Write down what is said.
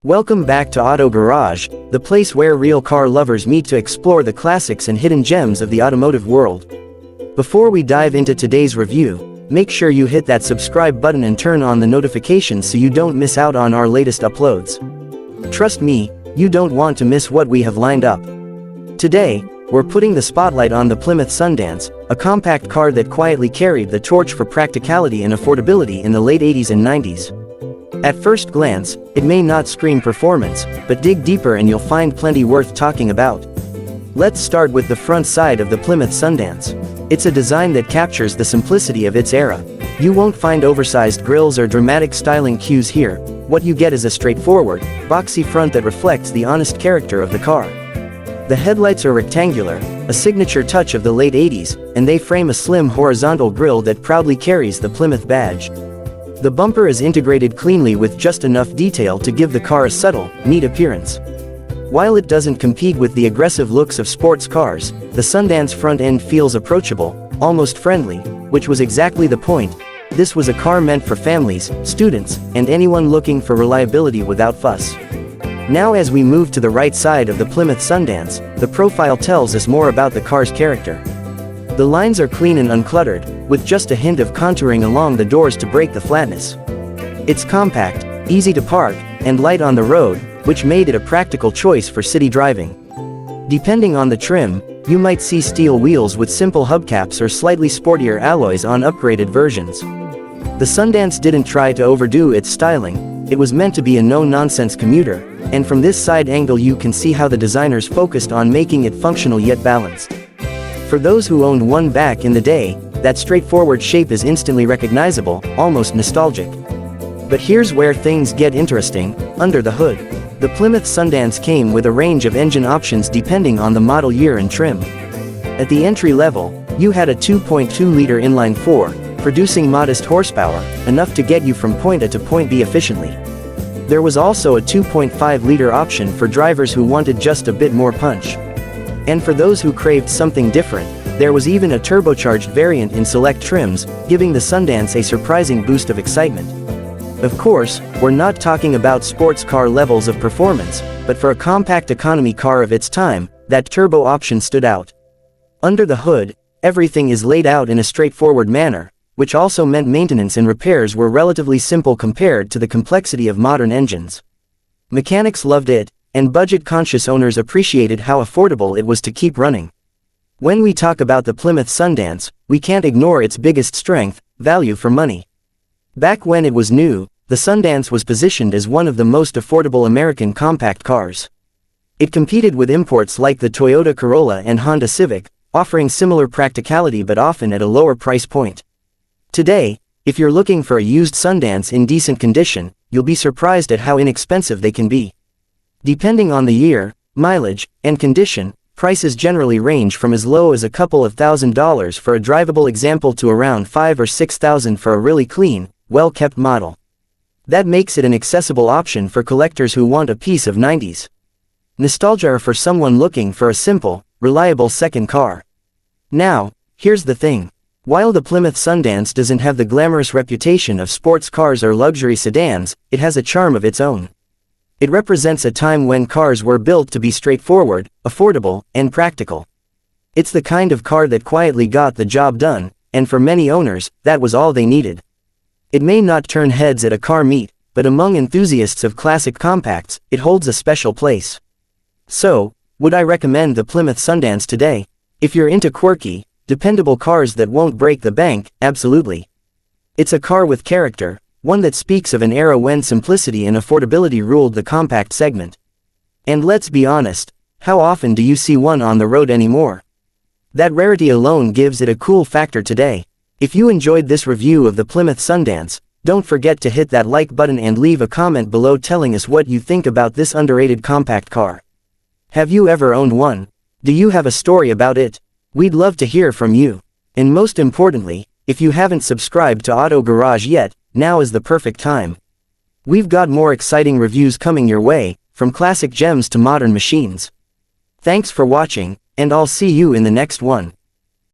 Welcome back to Auto Garage, the place where real car lovers meet to explore the classics and hidden gems of the automotive world. Before we dive into today's review, make sure you hit that subscribe button and turn on the notifications so you don't miss out on our latest uploads. Trust me, you don't want to miss what we have lined up. Today, we're putting the spotlight on the Plymouth Sundance, a compact car that quietly carried the torch for practicality and affordability in the late 80s and 90s. At first glance, it may not scream performance, but dig deeper and you'll find plenty worth talking about. Let's start with the front side of the Plymouth Sundance. It's a design that captures the simplicity of its era. You won't find oversized grills or dramatic styling cues here. What you get is a straightforward, boxy front that reflects the honest character of the car. The headlights are rectangular, a signature touch of the late 80s, and they frame a slim horizontal grille that proudly carries the Plymouth badge. The bumper is integrated cleanly with just enough detail to give the car a subtle, neat appearance. While it doesn't compete with the aggressive looks of sports cars, the Sundance front end feels approachable, almost friendly, which was exactly the point. This was a car meant for families, students, and anyone looking for reliability without fuss. Now as we move to the right side of the Plymouth Sundance, the profile tells us more about the car's character. The lines are clean and uncluttered, with just a hint of contouring along the doors to break the flatness. It's compact, easy to park, and light on the road, which made it a practical choice for city driving. Depending on the trim, you might see steel wheels with simple hubcaps or slightly sportier alloys on upgraded versions. The Sundance didn't try to overdo its styling, it was meant to be a no-nonsense commuter, and from this side angle you can see how the designers focused on making it functional yet balanced. For those who owned one back in the day, that straightforward shape is instantly recognizable, almost nostalgic. But here's where things get interesting. Under the hood, the Plymouth Sundance came with a range of engine options depending on the model year and trim. At the entry level, you had a 2.2-liter inline-4, producing modest horsepower, enough to get you from point A to point B efficiently. There was also a 2.5-liter option for drivers who wanted just a bit more punch. And for those who craved something different, there was even a turbocharged variant in select trims, giving the Sundance a surprising boost of excitement. Of course, we're not talking about sports car levels of performance, but for a compact economy car of its time, that turbo option stood out. Under the hood, everything is laid out in a straightforward manner, which also meant maintenance and repairs were relatively simple compared to the complexity of modern engines. Mechanics loved it, and budget-conscious owners appreciated how affordable it was to keep running. When we talk about the Plymouth Sundance, we can't ignore its biggest strength, value for money. Back when it was new, the Sundance was positioned as one of the most affordable American compact cars. It competed with imports like the Toyota Corolla and Honda Civic, offering similar practicality but often at a lower price point. Today, if you're looking for a used Sundance in decent condition, you'll be surprised at how inexpensive they can be. Depending on the year, mileage, and condition, prices generally range from as low as a couple of $1,000s for a drivable example to around $5,000 or $6,000 for a really clean, well-kept model. That makes it an accessible option for collectors who want a piece of 90s nostalgia or for someone looking for a simple, reliable second car. Now, here's the thing. While the Plymouth Sundance doesn't have the glamorous reputation of sports cars or luxury sedans, it has a charm of its own. It represents a time when cars were built to be straightforward, affordable, and practical. It's the kind of car that quietly got the job done, and for many owners, that was all they needed. It may not turn heads at a car meet, but among enthusiasts of classic compacts, it holds a special place. So, would I recommend the Plymouth Sundance today? If you're into quirky, dependable cars that won't break the bank, absolutely. It's a car with character, one that speaks of an era when simplicity and affordability ruled the compact segment. And let's be honest, how often do you see one on the road anymore? That rarity alone gives it a cool factor today. If you enjoyed this review of the Plymouth Sundance, don't forget to hit that like button and leave a comment below telling us what you think about this underrated compact car. Have you ever owned one? Do you have a story about it? We'd love to hear from you. And most importantly, if you haven't subscribed to Auto Garage yet, now is the perfect time. We've got more exciting reviews coming your way, from classic gems to modern machines. Thanks for watching, and I'll see you in the next one.